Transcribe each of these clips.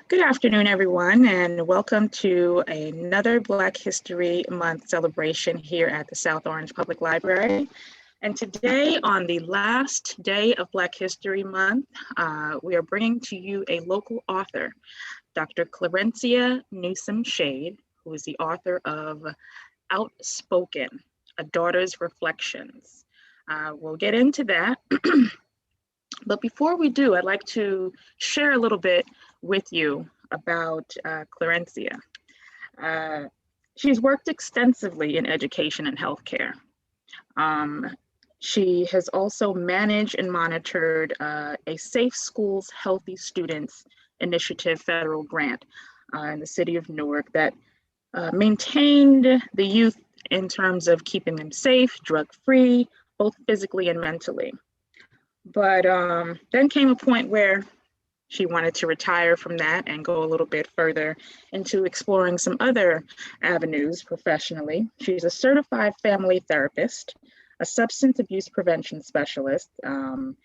Good afternoon, everyone, and welcome to another Black History Month celebration here at the South Orange Public Library. And today, on the last day of Black History Month, we are bringing to you a local author, Dr. Clarencia Newsome-Shade, who is the author of Outspoken, A Daughter's Reflections. We'll get into that. But before we do, I'd like to share a little bit with you about Clarencia. She's worked extensively in education and healthcare. She has also managed and monitored a Safe Schools, Healthy Students Initiative federal grant in the city of Newark that maintained the youth in terms of keeping them safe, drug-free, both physically and mentally. But then came a point where she wanted to retire from that and go a little bit further into exploring some other avenues professionally. She's a certified family therapist, a substance abuse prevention specialist, and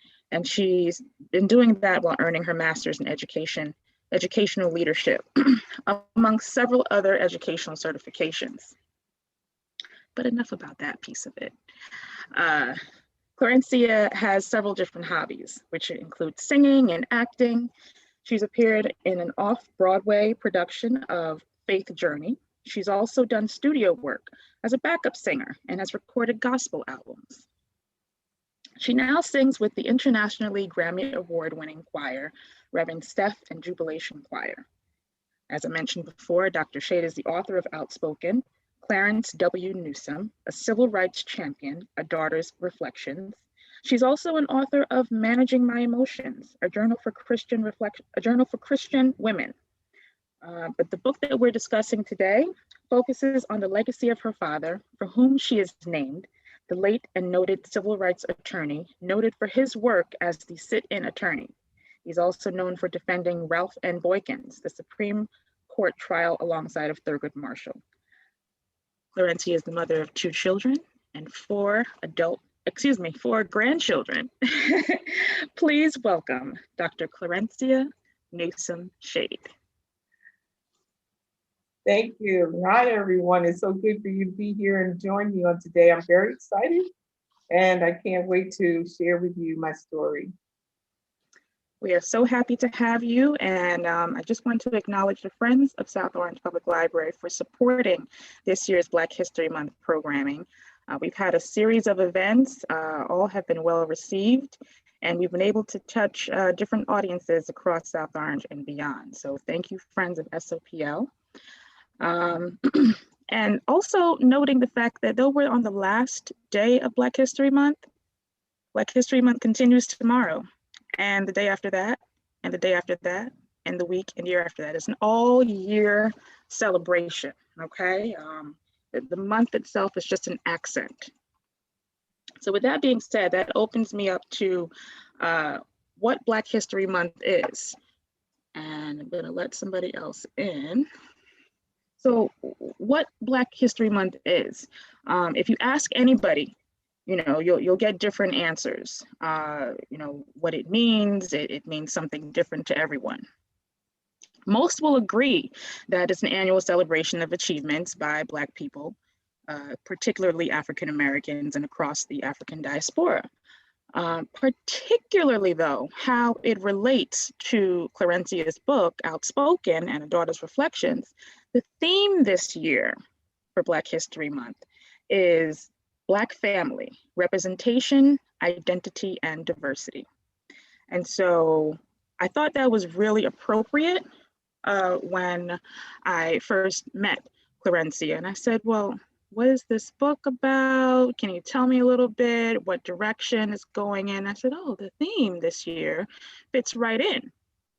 she's been doing that while earning her master's in educational leadership, among several other educational certifications. But enough about that piece of it. Clarencia has several different hobbies, which include singing and acting. She's appeared in an off-Broadway production of Faith Journey. She's also done studio work as a backup singer and has recorded gospel albums. She now sings with the internationally Grammy Award-winning choir, Reverend Steph and Jubilation Choir. As I mentioned before, Dr. Shade is the author of Outspoken, Clarence W. Newsome, a civil rights champion, A Daughter's Reflections. She's also an author of Managing My Emotions, a journal for Christian women. But the book that we're discussing today focuses on the legacy of her father, for whom she is named, the late and noted civil rights attorney, noted for his work as the sit-in attorney. He's also known for defending Ralph N. Boykins, the Supreme Court trial alongside of Thurgood Marshall. Clarencia is the mother of 2 children and 4 grandchildren. Please welcome Dr. Clarencia Newsome-Shade. Thank you. Hi, everyone. It's so good for you to be here and join me on today. I'm very excited, and I can't wait to share with you my story. We are so happy to have you, and I just want to acknowledge the Friends of South Orange Public Library for supporting this year's Black History Month programming. We've had a series of events, all have been well received, and we've been able to touch different audiences across South Orange and beyond. So thank you, Friends of SOPL. And also noting the fact that though we're on the last day of Black History Month continues tomorrow. And the day after that, and the day after that, and the week and year after that. It's an all year celebration, okay? The month itself is just an accent. So with that being said, that opens me up to what Black History Month is. And I'm gonna let somebody else in. So what Black History Month is, if you ask anybody, you'll get different answers. What it means, it means something different to everyone. Most will agree that it's an annual celebration of achievements by Black people, particularly African Americans and across the African diaspora. Particularly though, how it relates to Clarencia's book, Outspoken and A Daughter's Reflections. The theme this year for Black History Month is Black family, representation, identity, and diversity. And so I thought that was really appropriate when I first met Clarencia. And I said, well, what is this book about? Can you tell me a little bit what direction it's going in? I said, oh, the theme this year fits right in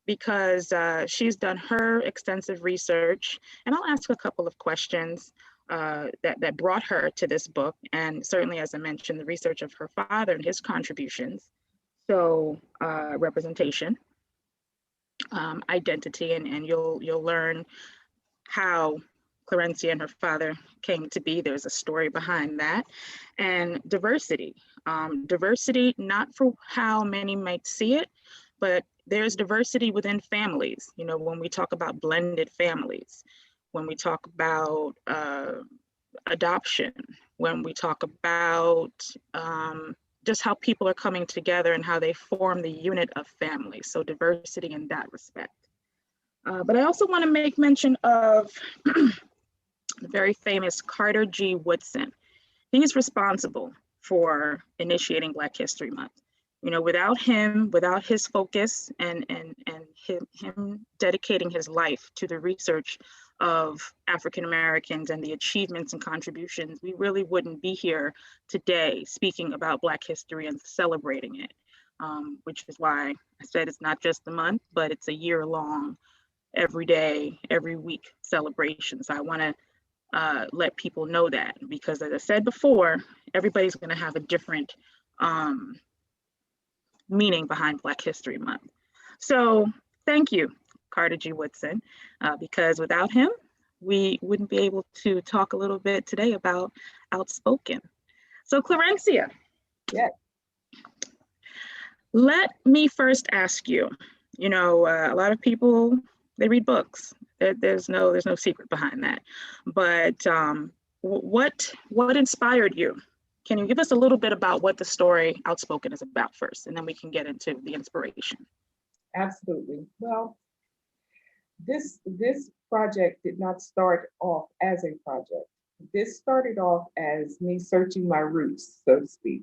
because she's done her extensive research. And I'll ask a couple of questions that brought her to this book. And certainly, as I mentioned, the research of her father and his contributions. So representation, identity, and you'll learn how Clarencia and her father came to be. There's a story behind that. And diversity. Diversity, not for how many might see it, but there's diversity within families. You know, when we talk about blended families, when we talk about adoption, when we talk about just how people are coming together and how they form the unit of family. So diversity in that respect. But I also want to make mention of the very famous Carter G. Woodson. He's responsible for initiating Black History Month. You know, without him, without his focus and him dedicating his life to the research of African Americans and the achievements and contributions, we really wouldn't be here today speaking about Black history and celebrating it, which is why I said it's not just a month, but it's a year-long, every day, every week celebration. So I want to let people know that, because as I said before, everybody's going to have a different meaning behind Black History Month. So thank you, Carter G. Woodson, because without him, we wouldn't be able to talk a little bit today about Outspoken. So Clarencia, yes. Let me first ask you, you know, a lot of people, they read books. There's no secret behind that. But what inspired you? Can you give us a little bit about what the story Outspoken is about first, and then we can get into the inspiration? Absolutely. Well, this project did not start off as a project. This started off as me searching my roots, so to speak.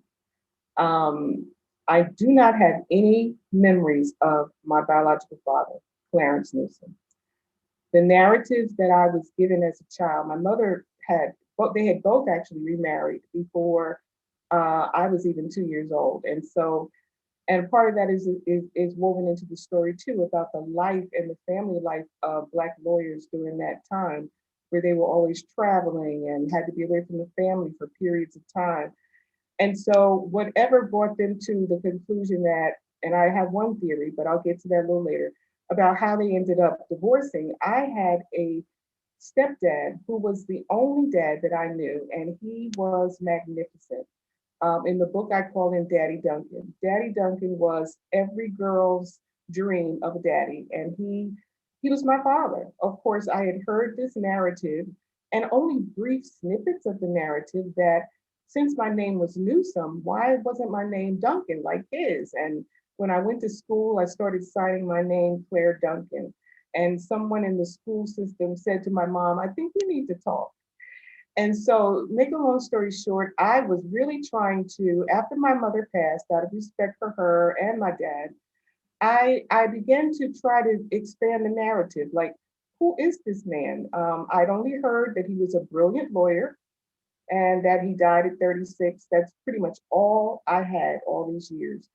I do not have any memories of my biological father, Clarence Newsome. The narratives that I was given as a child, my mother had, they had both actually remarried before I was even 2 years old. And so, and part of that is woven into the story too, about the life and the family life of Black lawyers during that time, where they were always traveling and had to be away from the family for periods of time. And so whatever brought them to the conclusion that, and I have one theory, but I'll get to that a little later, about how they ended up divorcing. I had a stepdad who was the only dad that I knew, and he was magnificent. In the book, I call him Daddy Duncan. Daddy Duncan was every girl's dream of a daddy, and he was my father. Of course, I had heard this narrative and only brief snippets of the narrative that since my name was Newsome, why wasn't my name Duncan like his? And when I went to school, I started signing my name Claire Duncan. And someone in the school system said to my mom, I think we need to talk. And so, make a long story short, I was really trying to, after my mother passed, out of respect for her and my dad, I began to try to expand the narrative. Like, who is this man? I'd only heard that he was a brilliant lawyer and that he died at 36. That's pretty much all I had all these years.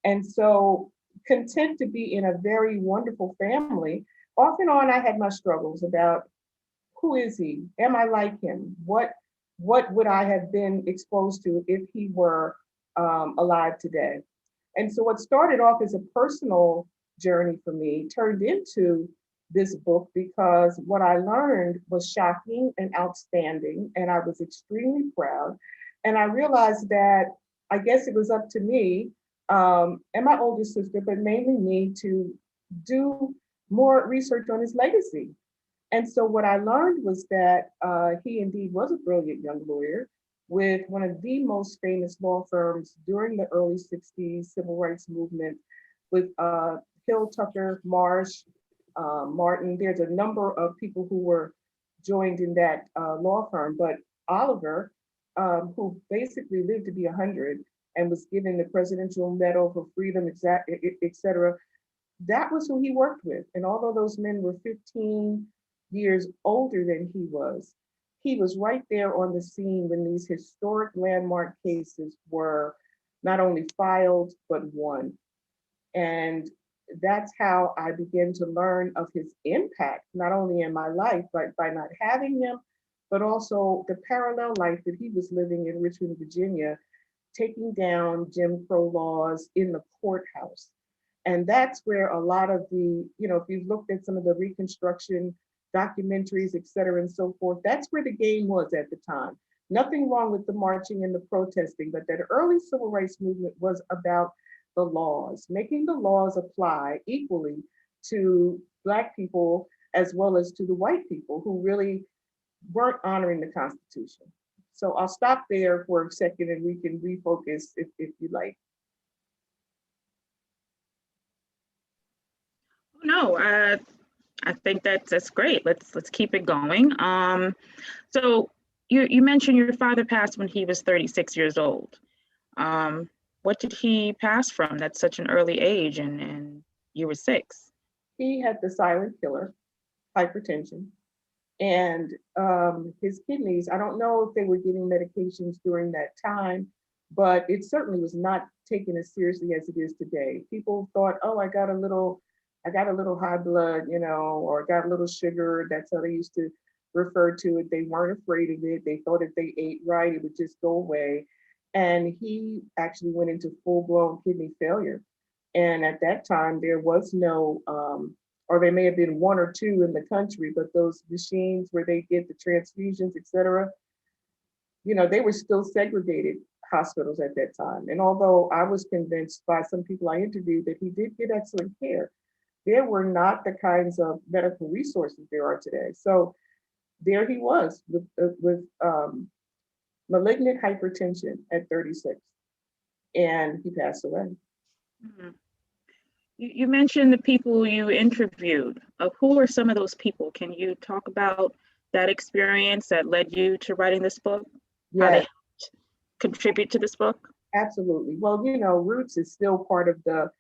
And so, content to be in a very wonderful family, off and on I had my struggles about who is he? Am I like him? What would I have been exposed to if he were alive today? And so what started off as a personal journey for me turned into this book because what I learned was shocking and outstanding, and I was extremely proud. And I realized that I guess it was up to me and my older sister, but mainly me, to do more research on his legacy. And so what I learned was that he indeed was a brilliant young lawyer with one of the most famous law firms during the early 60s civil rights movement with Hill, Tucker, Marsh, Martin. There's a number of people who were joined in that law firm, but Oliver, who basically lived to be 100 and was given the Presidential Medal for Freedom, et cetera, that was who he worked with. And although those men were 15 years older than he was right there on the scene when these historic landmark cases were not only filed, but won. And that's how I began to learn of his impact, not only in my life, but by not having him, but also the parallel life that he was living in Richmond, Virginia, taking down Jim Crow laws in the courthouse. And that's where a lot of the, if you've looked at some of the Reconstruction documentaries, et cetera, and so forth, that's where the game was at the time. Nothing wrong with the marching and the protesting, but that early civil rights movement was about the laws, making the laws apply equally to Black people as well as to the white people who really weren't honoring the Constitution. So I'll stop there for a second and we can refocus if you like. No, I think that's great. Let's keep it going. So you mentioned your father passed when he was 36 years old. What did he pass from? That's such an early age, and you were 6. He had the silent killer, hypertension, and his kidneys. I don't know if they were getting medications during that time, but it certainly was not taken as seriously as it is today. People thought, oh, I got a little high blood, or got a little sugar. That's how they used to refer to it. They weren't afraid of it. They thought if they ate right, it would just go away. And he actually went into full-blown kidney failure. And at that time, there was no, or there may have been 1 or 2 in the country, but those machines where they get the transfusions, et cetera, they were still segregated hospitals at that time. And although I was convinced by some people I interviewed that he did get excellent care, there were not the kinds of medical resources there are today. So there he was with malignant hypertension at 36, and he passed away. Mm-hmm. You mentioned the people you interviewed. Who are some of those people? Can you talk about that experience that led you to writing this book? Yes. How they helped contribute to this book? Absolutely. Well, Roots is still part of the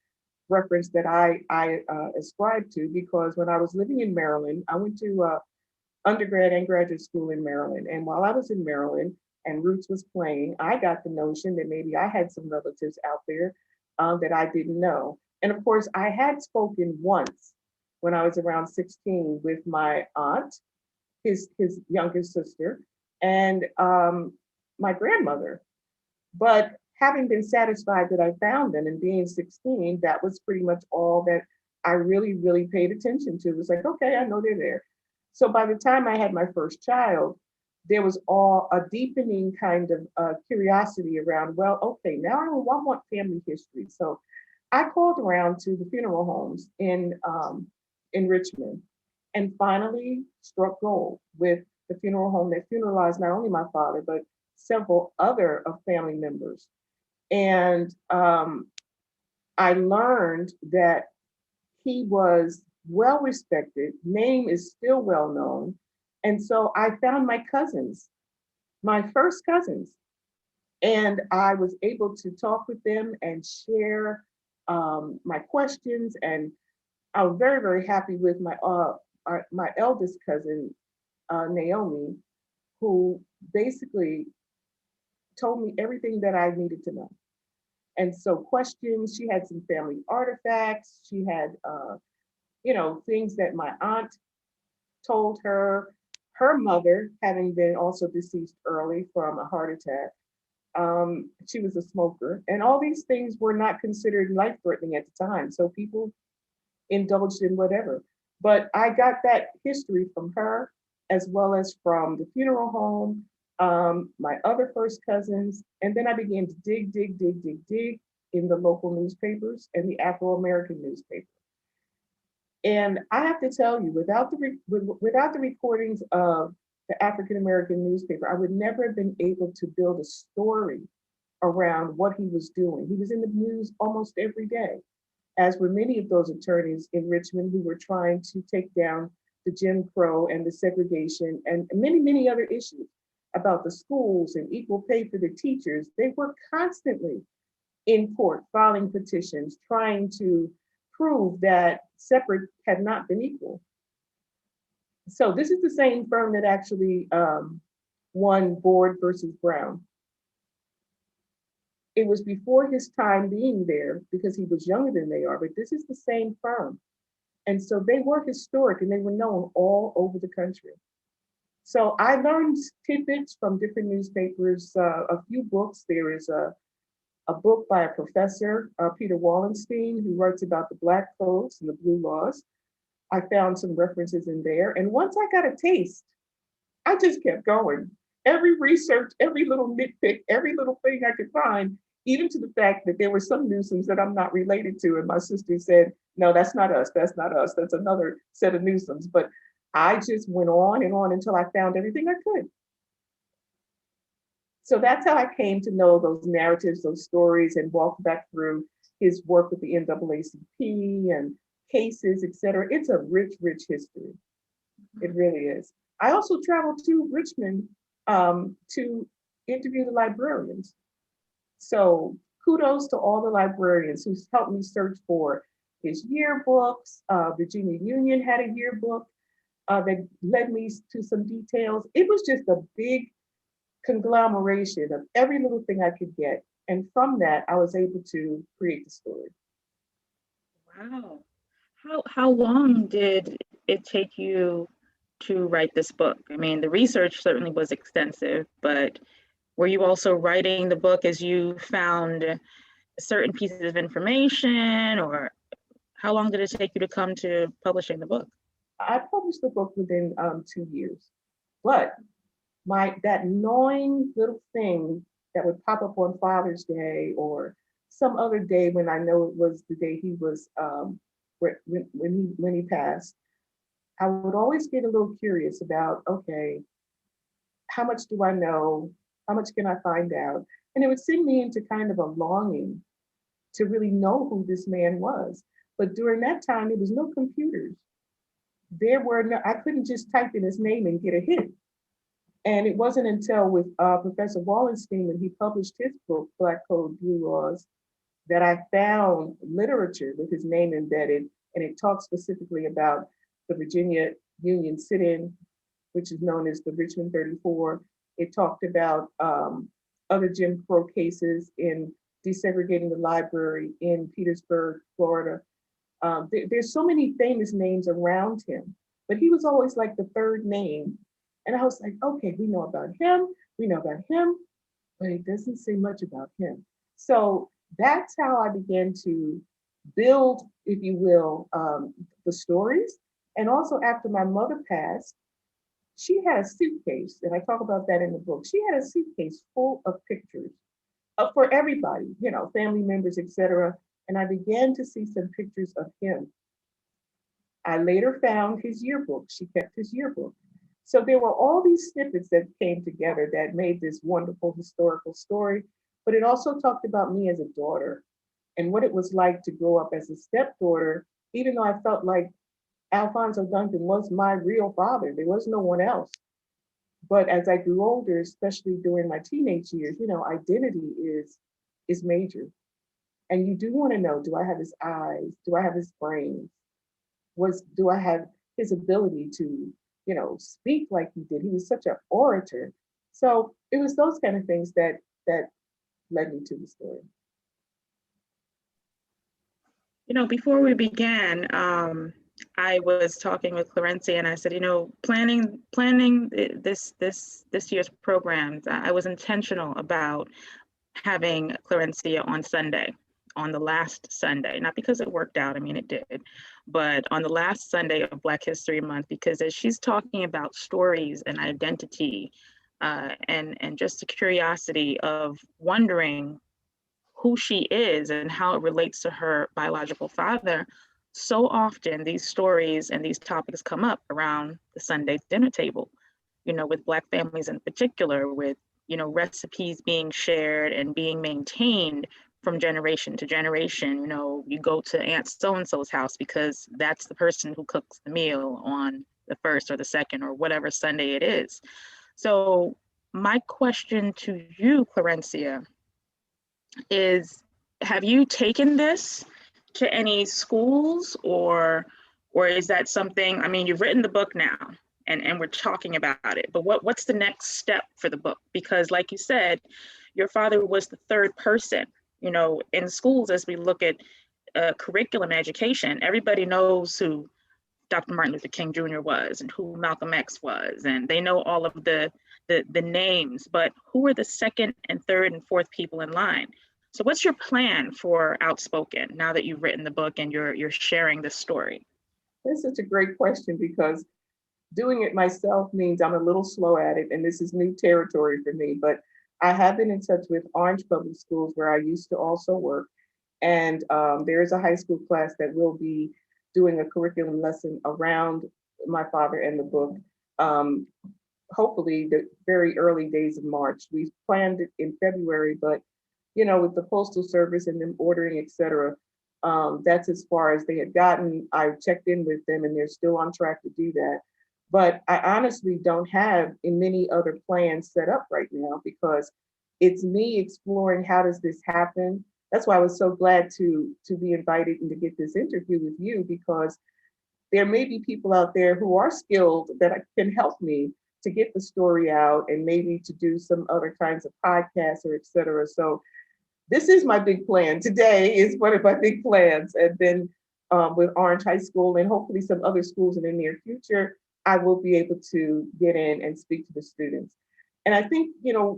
reference that I ascribe to, because when I was living in Maryland, I went to undergrad and graduate school in Maryland. And while I was in Maryland and Roots was playing, I got the notion that maybe I had some relatives out there that I didn't know. And of course, I had spoken once when I was around 16 with my aunt, his younger sister, and my grandmother. But having been satisfied that I found them and being 16, that was pretty much all that I really, really paid attention to. It was like, okay, I know they're there. So by the time I had my first child, there was all a deepening kind of curiosity around, well, okay, now I want family history. So I called around to the funeral homes in Richmond and finally struck gold with the funeral home that funeralized not only my father, but several other of family members. And I learned that he was well respected, name is still well known. And so I found my cousins, my first cousins, and I was able to talk with them and share my questions. And I was very, very happy with my eldest cousin, Naomi, who basically told me everything that I needed to know. And so questions, she had some family artifacts, she had, things that my aunt told her. Her mother, having been also deceased early from a heart attack, she was a smoker. And all these things were not considered life-threatening at the time. So people indulged in whatever. But I got that history from her, as well as from the funeral home, my other first cousins, and then I began to dig in the local newspapers and the Afro-American newspaper. And I have to tell you, without the recordings of the African-American newspaper, I would never have been able to build a story around what he was doing. He was in the news almost every day, as were many of those attorneys in Richmond who were trying to take down the Jim Crow and the segregation and many, many other issues about the schools and equal pay for the teachers. They were constantly in court filing petitions, trying to prove that separate had not been equal. So this is the same firm that actually won Board versus Brown. It was before his time being there because he was younger than they are, but this is the same firm. And so they were historic and they were known all over the country. So I learned tidbits from different newspapers, a few books. There is a book by a professor, Peter Wallenstein, who writes about the Black codes and the blue laws. I found some references in there. And once I got a taste, I just kept going. Every research, every little nitpick, every little thing I could find, even to the fact that there were some Newsomes that I'm not related to. And my sister said, no, that's not us. That's not us. That's another set of Newsomes. But I just went on and on until I found everything I could. So that's how I came to know those narratives, those stories, and walked back through his work with the NAACP and cases, et cetera. It's a rich, rich history. It really is. I also traveled to Richmond to interview the librarians. So kudos to all the librarians who helped me search for his yearbooks. Virginia Union had a yearbook that led me to some details. It was just a big conglomeration of every little thing I could get. And from that, I was able to create the story. Wow. How long did it take you to write this book? I mean, the research certainly was extensive, but were you also writing the book as you found certain pieces of information, or how long did it take you to come to publishing the book? I published the book within 2 years, but that gnawing little thing that would pop up on Father's Day or some other day when I know it was the day he was when he passed, I would always get a little curious about, okay, how much do I know? How much can I find out? And it would send me into kind of a longing to really know who this man was. But during that time, there was no computers. I couldn't just type in his name and get a hit. And it wasn't until with Professor Wallenstein, when he published his book, Black Code, Blue Laws, that I found literature with his name embedded. And it talks specifically about the Virginia Union sit-in, which is known as the Richmond 34. It talked about other Jim Crow cases in desegregating the library in Petersburg, Florida. There's so many famous names around him, but he was always like the third name. And I was like, okay, we know about him, but it doesn't say much about him. So that's how I began to build, if you will, the stories. And also after my mother passed, she had a suitcase, and I talk about that in the book. She had a suitcase full of pictures for everybody, family members, etc. And I began to see some pictures of him. I later found his yearbook. She kept his yearbook. So there were all these snippets that came together that made this wonderful historical story, but it also talked about me as a daughter and what it was like to grow up as a stepdaughter, even though I felt like Alphonso Duncan was my real father. There was no one else. But as I grew older, especially during my teenage years, identity is major. And you do want to know, do I have his eyes? Do I have his brain? Do I have his ability to, speak like he did? He was such an orator. So it was those kind of things that led me to the story. Before we began, I was talking with Clarencia, and I said, planning this year's programs, I was intentional about having Clarencia on Sunday, on the last Sunday, not because it worked out, I mean, it did, but on the last Sunday of Black History Month, because as she's talking about stories and identity, and just the curiosity of wondering who she is and how it relates to her biological father, so often these stories and these topics come up around the Sunday dinner table, with Black families in particular, with, recipes being shared and being maintained from generation to generation. You go to Aunt so-and-so's house because that's the person who cooks the meal on the first or the second or whatever Sunday it is. So my question to you, Clarencia, is, have you taken this to any schools, or is that something, I mean, you've written the book now and we're talking about it, but what's the next step for the book? Because like you said, your father was the third person, in schools. As we look at curriculum education, everybody knows who Dr. Martin Luther King Jr. was and who Malcolm X was, and they know all of the names, but who are the second and third and fourth people in line? So what's your plan for Outspoken now that you've written the book and you're sharing this story? That's such a great question, because doing it myself means I'm a little slow at it, and this is new territory for me, but I have been in touch with Orange Public Schools, where I used to also work. And there is a high school class that will be doing a curriculum lesson around my father and the book. Um, Hopefully, the very early days of March. We planned it in February, but with the Postal Service and them ordering, et cetera, that's as far as they had gotten. I checked in with them and they're still on track to do that. But I honestly don't have many other plans set up right now because it's me exploring how does this happen. That's why I was so glad to be invited and to get this interview with you, because there may be people out there who are skilled that can help me to get the story out and maybe to do some other kinds of podcasts or et cetera. So this is my big plan. Today is one of my big plans. And then with Orange High School and hopefully some other schools in the near future, I will be able to get in and speak to the students. And I think,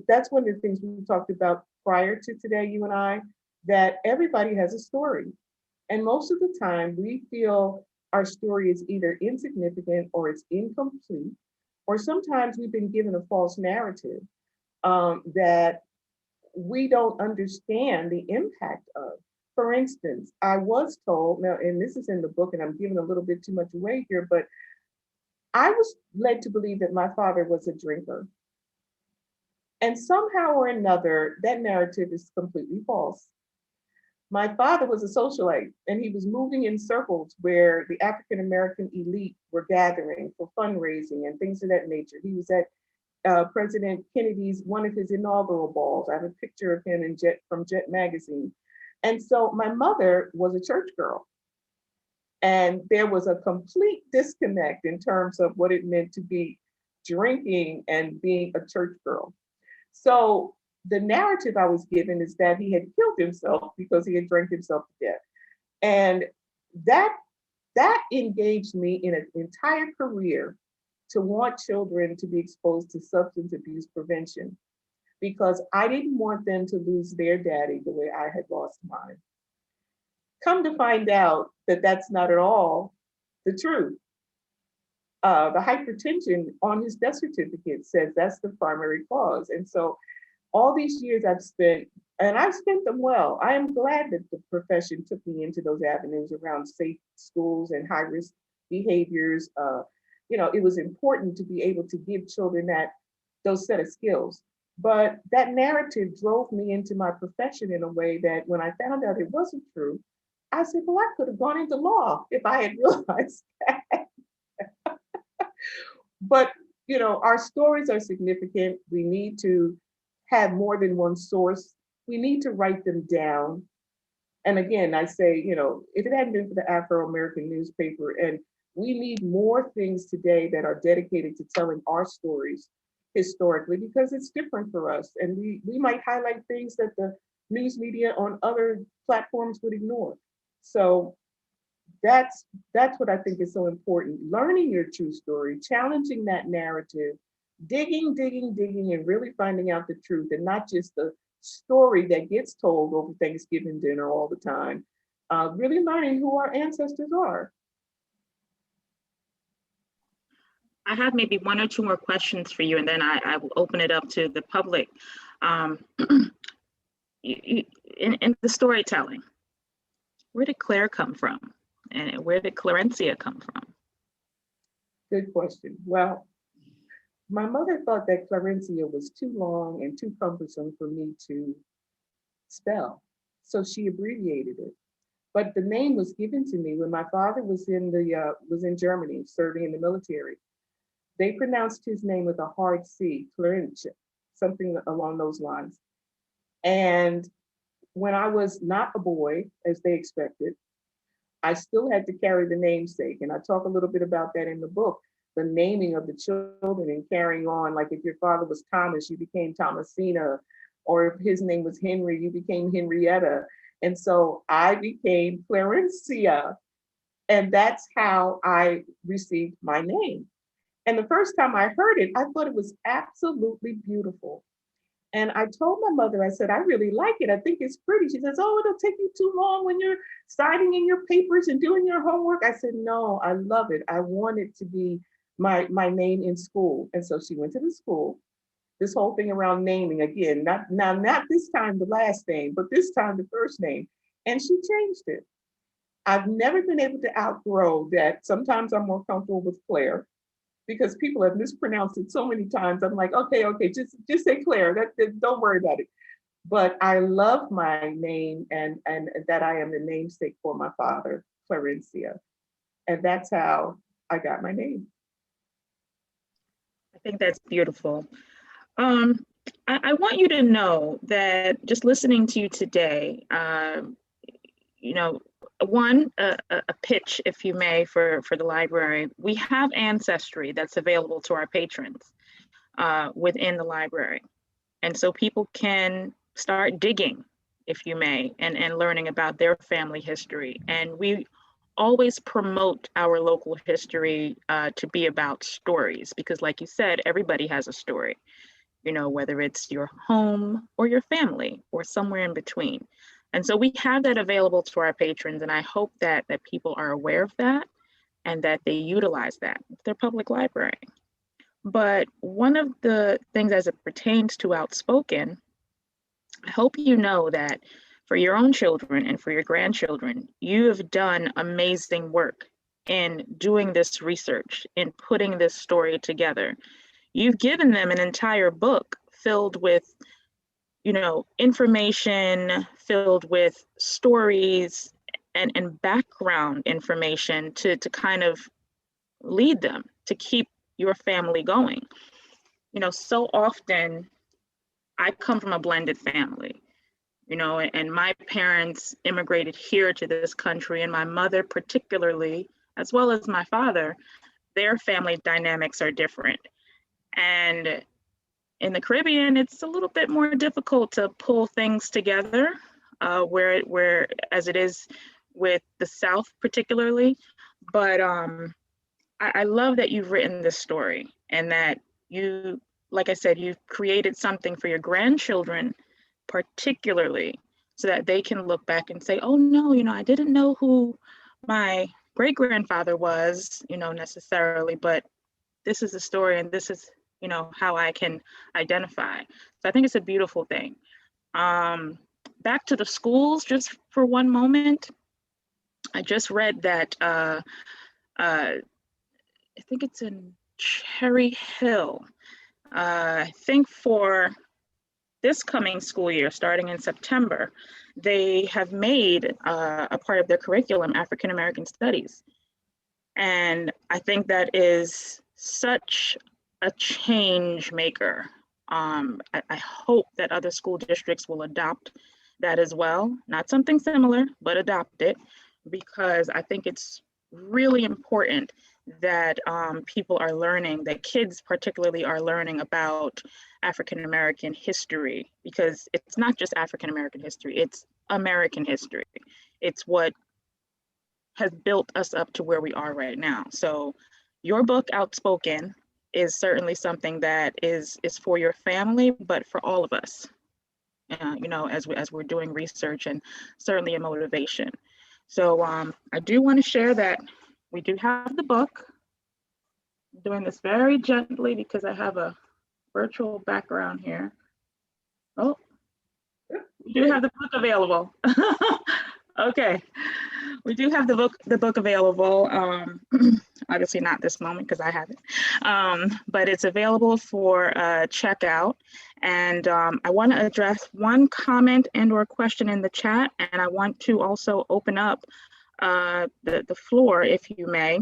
that's one of the things we talked about prior to today, you and I, that everybody has a story. And most of the time we feel our story is either insignificant or it's incomplete, or sometimes we've been given a false narrative that we don't understand the impact of. For instance, I was told, now, and this is in the book, and I'm giving a little bit too much away here, but I was led to believe that my father was a drinker. And somehow or another, that narrative is completely false. My father was a socialite, and he was moving in circles where the African American elite were gathering for fundraising and things of that nature. He was at President Kennedy's, one of his inaugural balls. I have a picture of him from Jet magazine. And so my mother was a church girl. And there was a complete disconnect in terms of what it meant to be drinking and being a church girl. So the narrative I was given is that he had killed himself because he had drank himself to death. And that engaged me in an entire career to want children to be exposed to substance abuse prevention, because I didn't want them to lose their daddy the way I had lost mine. Come to find out that that's not at all the truth. The hypertension on his death certificate says that's the primary cause. And so all these years I've spent, and I've spent them well. I am glad that the profession took me into those avenues around safe schools and high risk behaviors. It was important to be able to give children those set of skills. But that narrative drove me into my profession in a way that when I found out it wasn't true, I said, well, I could have gone into law if I had realized that. But, our stories are significant. We need to have more than one source. We need to write them down. And again, I say, if it hadn't been for the Afro-American newspaper, and we need more things today that are dedicated to telling our stories historically, because it's different for us. And we might highlight things that the news media on other platforms would ignore. So that's what I think is so important. Learning your true story, challenging that narrative, digging, and really finding out the truth, and not just the story that gets told over Thanksgiving dinner all the time. Really learning who our ancestors are. I have maybe one or two more questions for you, and then I will open it up to the public. In the storytelling, where did Claire come from? And where did Clarencia come from? Good question. Well, my mother thought that Clarencia was too long and too cumbersome for me to spell, so she abbreviated it. But the name was given to me when my father was in Germany serving in the military. They pronounced his name with a hard C, Clarencia, something along those lines. And when I was not a boy, as they expected, I still had to carry the namesake. And I talk a little bit about that in the book, the naming of the children and carrying on. Like if your father was Thomas, you became Thomasina, or if his name was Henry, you became Henrietta. And so I became Clarencia. And that's how I received my name. And the first time I heard it, I thought it was absolutely beautiful. And I told my mother, I said, I really like it. I think it's pretty. She says, oh, it'll take you too long when you're signing in your papers and doing your homework. I said, no, I love it. I want it to be my name in school. And so she went to the school This whole thing around naming again, not this time the last name, but this time the first name. And she changed it. I've never been able to outgrow that. Sometimes I'm more comfortable with Claire because people have mispronounced it so many times. I'm like, okay, just say Claire. Don't worry about it. But I love my name and that I am the namesake for my father, Clarencia. And that's how I got my name. I think that's beautiful. I want you to know that just listening to you today, you know, a pitch, if you may, for the library. We have Ancestry that's available to our patrons within the library. And so people can start digging, if you may, and learning about their family history. And we always promote our local history to be about stories, because like you said, everybody has a story, you know, whether it's your home or your family or somewhere in between. And so we have that available to our patrons. And I hope that people are aware of that and that they utilize that with their public library. But one of the things as it pertains to Outspoken, I hope you know that for your own children and for your grandchildren, you have done amazing work in doing this research, in putting this story together. You've given them an entire book filled with, you know, information, filled with stories and background information to kind of lead them, to keep your family going. You know, so often I come from a blended family, you know, and my parents immigrated here to this country, and my mother particularly, as well as my father, their family dynamics are different. And in the Caribbean, it's a little bit more difficult to pull things together, where as it is with the South particularly. But I love that you've written this story and that you, like I said, you've created something for your grandchildren, particularly, so that they can look back and say, oh no, you know, I didn't know who my great-grandfather was, you know, necessarily, but this is the story and this is, you know, how I can identify. So I think it's a beautiful thing. Back to the schools, just for one moment. I just read that, I think it's in Cherry Hill. I think for this coming school year, starting in September, they have made a part of their curriculum African American Studies. And I think that is such a change maker. I hope that other school districts will adopt that as well. Not something similar, but adopt it, because I think it's really important that people are learning, that kids particularly are learning about African American history, because it's not just African American history, it's American history. It's what has built us up to where we are right now. So your book, Outspoken, is certainly something that is for your family, but for all of us, you know, as we're doing research, and certainly a motivation. So I do want to share that we do have the book. I'm doing this very gently because I have a virtual background here. Oh, we do have the book available. Okay, we do have the book available. Obviously not this moment because I have it, but it's available for checkout. And I want to address one comment and or question in the chat, and I want to also open up the floor, if you may,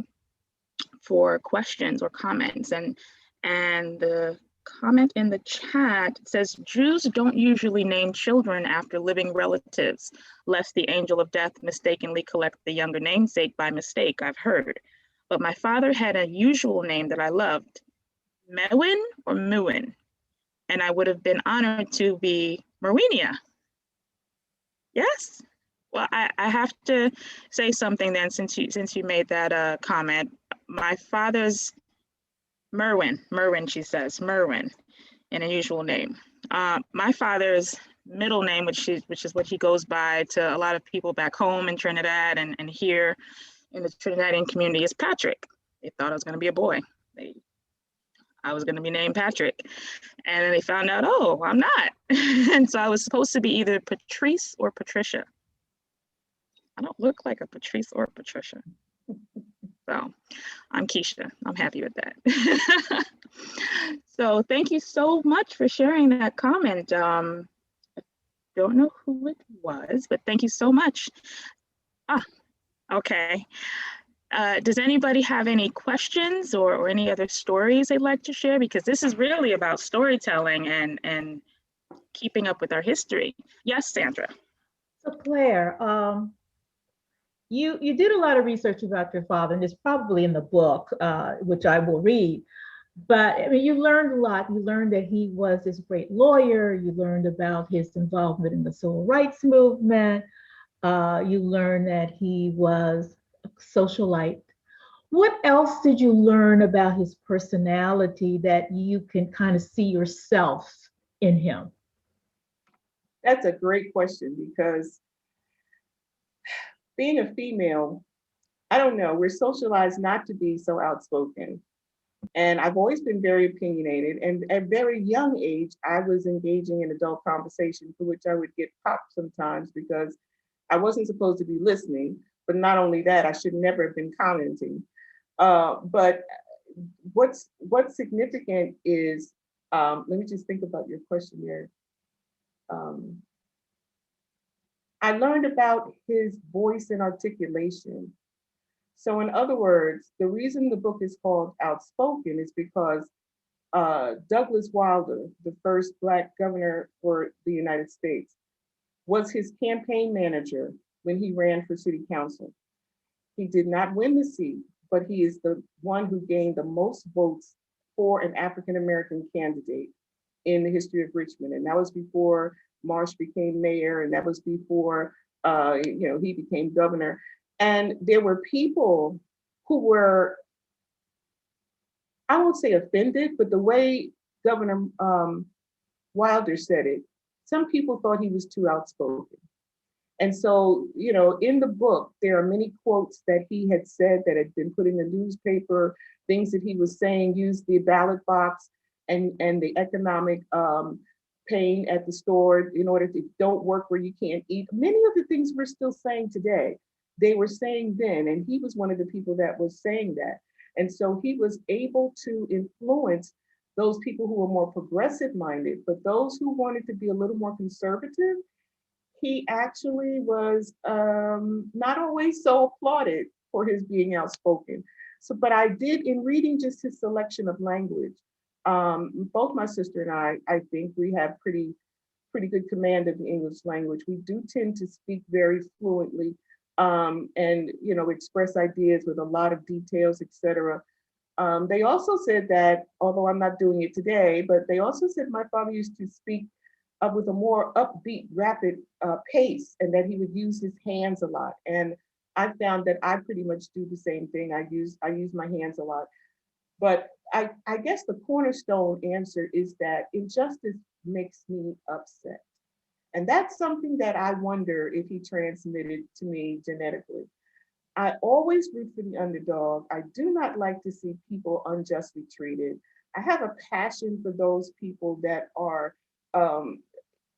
for questions or comments. And the comment in the chat says, Jews don't usually name children after living relatives, lest the angel of death mistakenly collect the younger namesake by mistake, I've heard. But my father had a usual name that I loved, Mewin or Muin, and I would have been honored to be Marwinia. Yes? Well, I have to say something then, since you made that comment. My father's Merwin, she says, Merwin, an unusual name. My father's middle name, which is what he goes by to a lot of people back home in Trinidad and here in the Trinidadian community, is Patrick. They thought I was going to be a boy. I was going to be named Patrick. And then they found out, oh, I'm not. And so I was supposed to be either Patrice or Patricia. I don't look like a Patrice or a Patricia. So I'm Keisha. I'm happy with that. So thank you so much for sharing that comment. I don't know who it was, but thank you so much. Okay. Does anybody have any questions or any other stories they'd like to share? Because this is really about storytelling and keeping up with our history. Yes, Sandra. So Claire, you did a lot of research about your father, and it's probably in the book, which I will read. But I mean, you learned a lot. You learned that he was this great lawyer. You learned about his involvement in the civil rights movement. You learned that he was a socialite. What else did you learn about his personality that you can kind of see yourself in him? That's a great question, because being a female, I don't know, we're socialized not to be so outspoken. And I've always been very opinionated. And at a very young age, I was engaging in adult conversation for which I would get popped sometimes because I wasn't supposed to be listening. But not only that, I should never have been commenting. But what's significant is, let me just think about your question there. I learned about his voice and articulation. So in other words, the reason the book is called Outspoken is because Douglas Wilder, the first Black governor for the United States, was his campaign manager when he ran for city council. He did not win the seat, but he is the one who gained the most votes for an African-American candidate in the history of Richmond. And that was before Marsh became mayor, and that was before he became governor. And there were people who were, I won't say offended, but the way Governor Wilder said it, some people thought he was too outspoken. And so, in the book, there are many quotes that he had said that had been put in the newspaper, things that he was saying, use the ballot box and the economic pain at the store in order to don't work where you can't eat. Many of the things we're still saying today, they were saying then, and he was one of the people that was saying that. And so he was able to influence those people who were more progressive minded, but those who wanted to be a little more conservative, he actually was not always so applauded for his being outspoken. So, but I did, in reading just his selection of language, both my sister and I think we have pretty good command of the English language. We do tend to speak very fluently and express ideas with a lot of details, etc. They also said that, although I'm not doing it today, but they also said my father used to speak with a more upbeat, rapid pace, and that he would use his hands a lot. And I found that I pretty much do the same thing. I use my hands a lot. But I guess the cornerstone answer is that injustice makes me upset. And that's something that I wonder if he transmitted to me genetically. I always root for the underdog. I do not like to see people unjustly treated. I have a passion for those people that are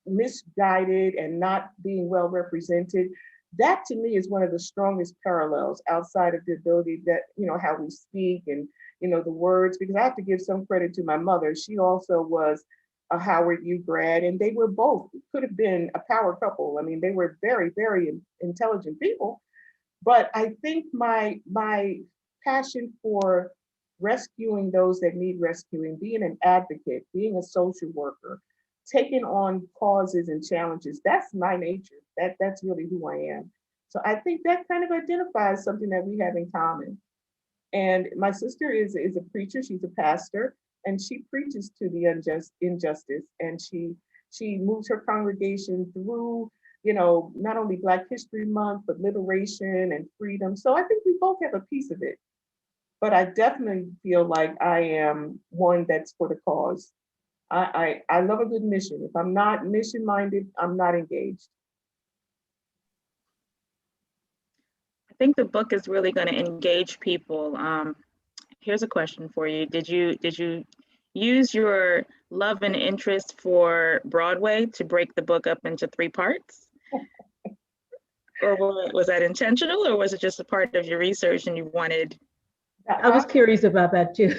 misguided and not being well represented. That to me is one of the strongest parallels outside of the ability that, how we speak and, the words, because I have to give some credit to my mother. She also was a Howard U grad, and they were both, could have been a power couple. I mean, they were very, very intelligent people. But I think my passion for rescuing those that need rescuing, being an advocate, being a social worker, taking on causes and challenges, that's my nature. That's really who I am. So I think that kind of identifies something that we have in common. And my sister is a preacher, she's a pastor, and she preaches to the injustice, and she moves her congregation through, not only Black History Month, but liberation and freedom. So I think we both have a piece of it. But I definitely feel like I am one that's for the cause. I love a good mission. If I'm not mission minded, I'm not engaged. I think the book is really going to engage people. Here's a question for you. Did you use your love and interest for Broadway to break the book up into 3 parts? Or was that intentional, or was it just a part of your research and you wanted? I was curious about that too.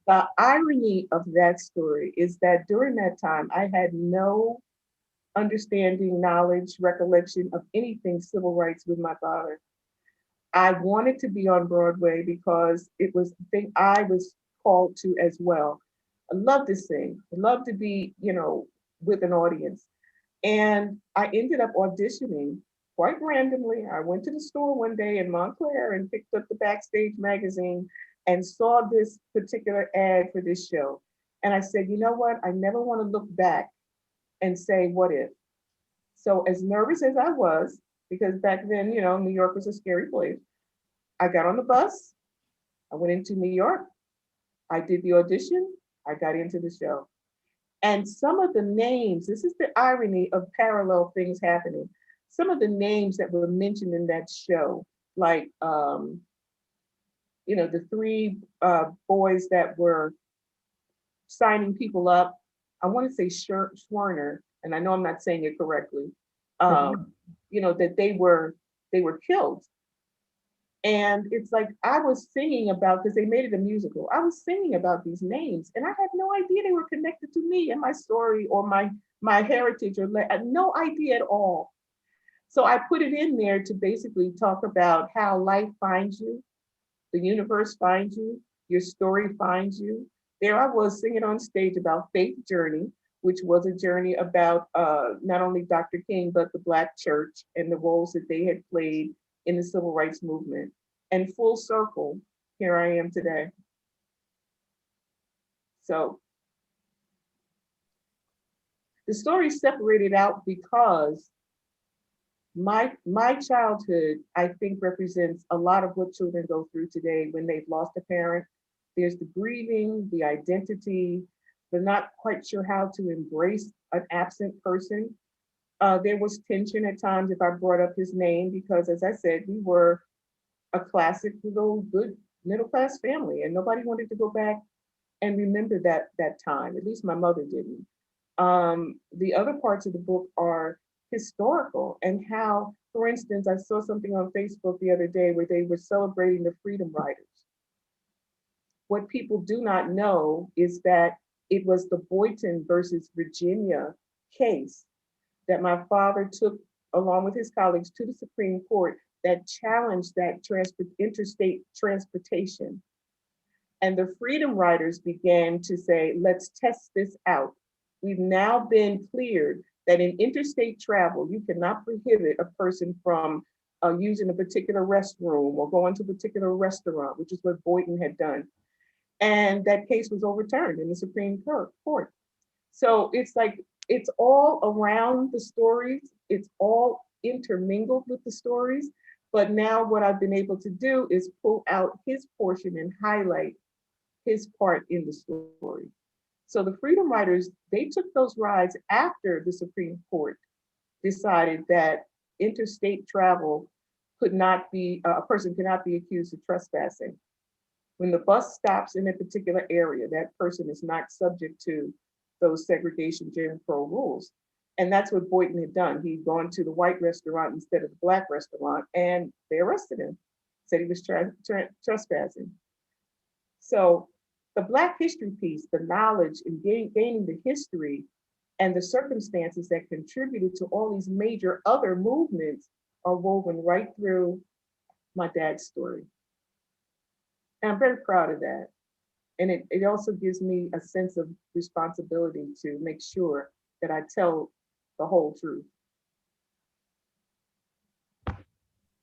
The irony of that story is that during that time, I had no understanding, knowledge, recollection of anything civil rights with my father. I wanted to be on Broadway because it was the thing I was called to as well. I love to sing. I love to be, with an audience. And I ended up auditioning quite randomly. I went to the store one day in Montclair and picked up the Backstage magazine and saw this particular ad for this show. And I said, you know what? I never want to look back and say, what if? So as nervous as I was, because back then, New York was a scary place, I got on the bus, I went into New York, I did the audition, I got into the show. And some of the names, this is the irony of parallel things happening. Some of the names that were mentioned in that show, like, the 3 boys that were signing people up. I want to say Schwerner, and I know I'm not saying it correctly. That they were killed. And it's like I was singing about, because they made it a musical. I was singing about these names, and I had no idea they were connected to me and my story or my heritage, or no idea at all. So I put it in there to basically talk about how life finds you, the universe finds you, your story finds you. There I was singing on stage about Faith Journey, which was a journey about not only Dr. King, but the Black church and the roles that they had played in the civil rights movement. And full circle, here I am today. So the story separated out because my childhood, I think, represents a lot of what children go through today when they've lost a parent. There's the grieving, the identity, the not quite sure how to embrace an absent person. There was tension at times if I brought up his name, because as I said, we were a classic, little, good middle-class family, and nobody wanted to go back and remember that time. At least my mother didn't. The other parts of the book are historical, and how, for instance, I saw something on Facebook the other day where they were celebrating the Freedom Riders. What people do not know is that it was the Boynton versus Virginia case that my father took along with his colleagues to the Supreme Court that challenged that interstate transportation. And the Freedom Riders began to say, let's test this out. We've now been cleared that in interstate travel, you cannot prohibit a person from using a particular restroom or going to a particular restaurant, which is what Boynton had done. And that case was overturned in the Supreme Court. So it's like, it's all around the stories. It's all intermingled with the stories. But now what I've been able to do is pull out his portion and highlight his part in the story. So the Freedom Riders, they took those rides after the Supreme Court decided that interstate travel could not be, a person cannot be accused of trespassing. When the bus stops in a particular area, that person is not subject to those segregation Jim Crow rules. And that's what Boynton had done. He'd gone to the white restaurant instead of the Black restaurant, and they arrested him, said he was trespassing. So the Black history piece, the knowledge and gaining the history and the circumstances that contributed to all these major other movements are woven right through my dad's story. And I'm very proud of that. And it also gives me a sense of responsibility to make sure that I tell the whole truth.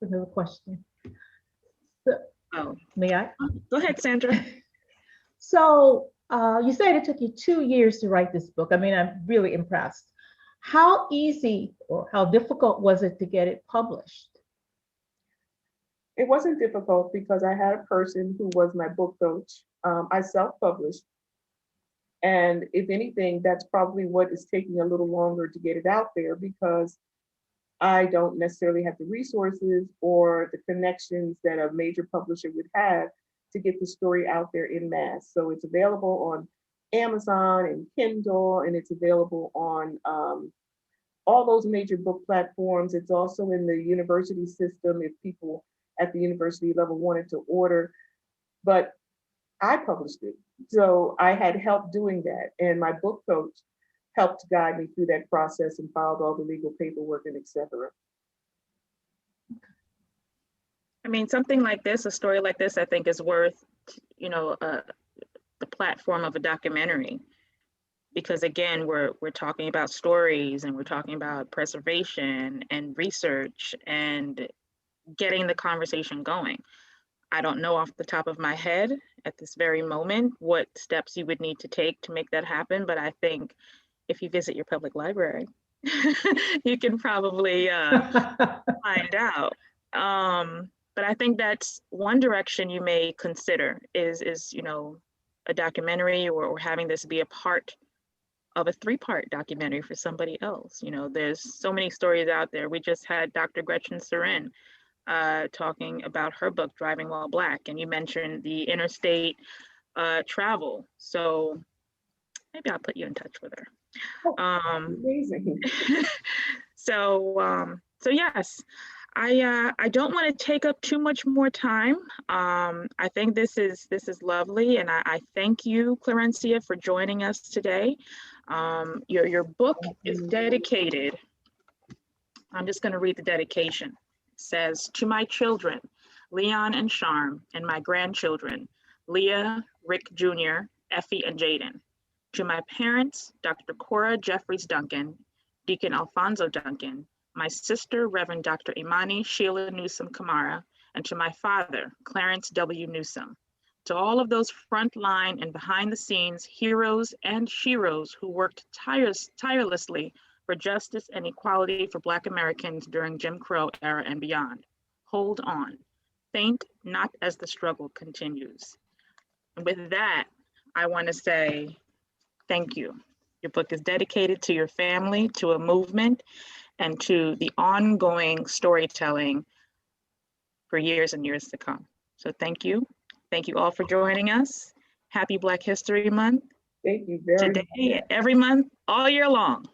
Another question. Oh, May I? go ahead, Sandra. So you said it took you 2 years to write this book. I mean, I'm really impressed. How easy or how difficult was it to get it published? It wasn't difficult because I had a person who was my book coach. I self-published. And if anything, that's probably what is taking a little longer to get it out there, because I don't necessarily have the resources or the connections that a major publisher would have to get the story out there in mass. So it's available on Amazon and Kindle, and it's available on all those major book platforms. It's also in the university system if people at the university level wanted to order, but I published it. So I had help doing that. And my book coach helped guide me through that process and filed all the legal paperwork and et cetera. I mean, something like this, a story like this, I think is worth, the platform of a documentary. Because again, we're talking about stories and we're talking about preservation and research and getting the conversation going. I don't know off the top of my head at this very moment what steps you would need to take to make that happen, but I think if you visit your public library, you can probably find out. But I think that's one direction you may consider is a documentary or having this be a part of a 3-part documentary for somebody else. There's so many stories out there. We just had Dr. Gretchen Surin talking about her book, Driving While Black, and you mentioned the interstate travel. So maybe I'll put you in touch with her. Amazing. So yes, I don't want to take up too much more time. I think this is lovely, and I thank you, Clarencia, for joining us today. Your book is dedicated. I'm just going to read the dedication. It says, "To my children, Leon and Charm, and my grandchildren, Leah, Rick Jr., Effie, and Jaden. To my parents, Dr. Cora Jeffries Duncan, Deacon Alfonso Duncan, my sister, Reverend Dr. Imani Sheila Newsome Kamara, and to my father, Clarence W. Newsome. To all of those frontline and behind the scenes heroes and sheroes who worked tirelessly for justice and equality for Black Americans during Jim Crow era and beyond. Hold on. Faint not as the struggle continues." And with that, I want to say thank you. Your book is dedicated to your family, to a movement, and to the ongoing storytelling for years and years to come. So thank you. Thank you all for joining us. Happy Black History Month. Thank you very much. Today, every month, all year long.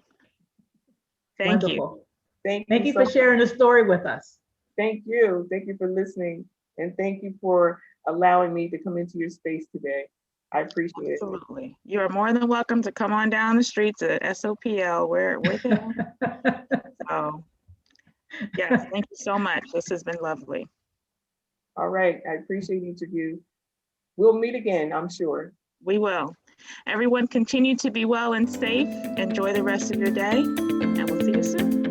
Thank Wonderful. you. Thank you so for sharing the much. story with us. Thank you. Thank you for listening. And thank you for allowing me to come into your space today. I appreciate it. Absolutely. You are more than welcome to come on down the streets at SOPL. We're there. So, yes, thank you so much. This has been lovely. All right. I appreciate each of you. We'll meet again, I'm sure. We will. Everyone continue to be well and safe. Enjoy the rest of your day, and we'll see you soon.